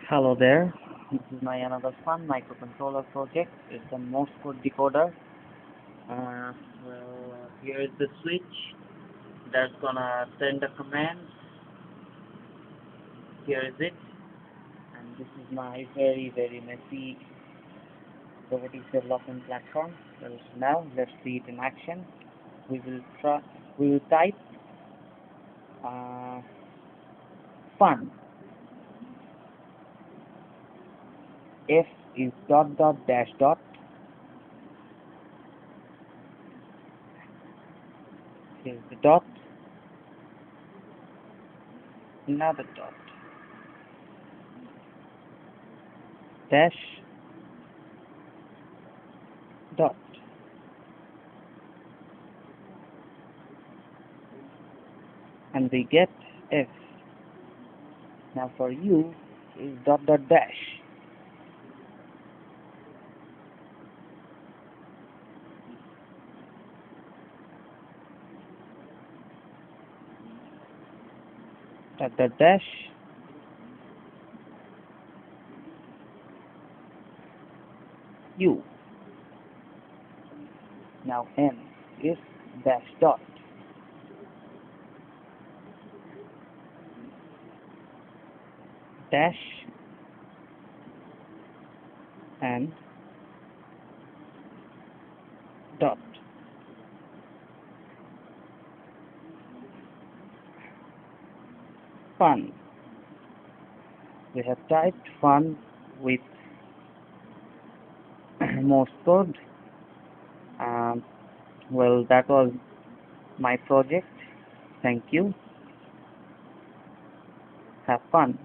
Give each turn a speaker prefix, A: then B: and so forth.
A: Hello there, this is my another fun microcontroller project. It's a Morse code decoder. Here is the switch that's gonna send a command. Here is it, and this is my very messy robotics development platform. Well, now let's see it in action. We will try. We will type uh, fun. F is dot dot dash dot. Here's the dot. Another dot. Dash dot. And we get F. Now for U is dot dot dash. Dot dot dash. U. Now N is dash dot. Dash and dot. Fun. We have typed fun with Morse code. Well, that was my project. Thank you. Have fun.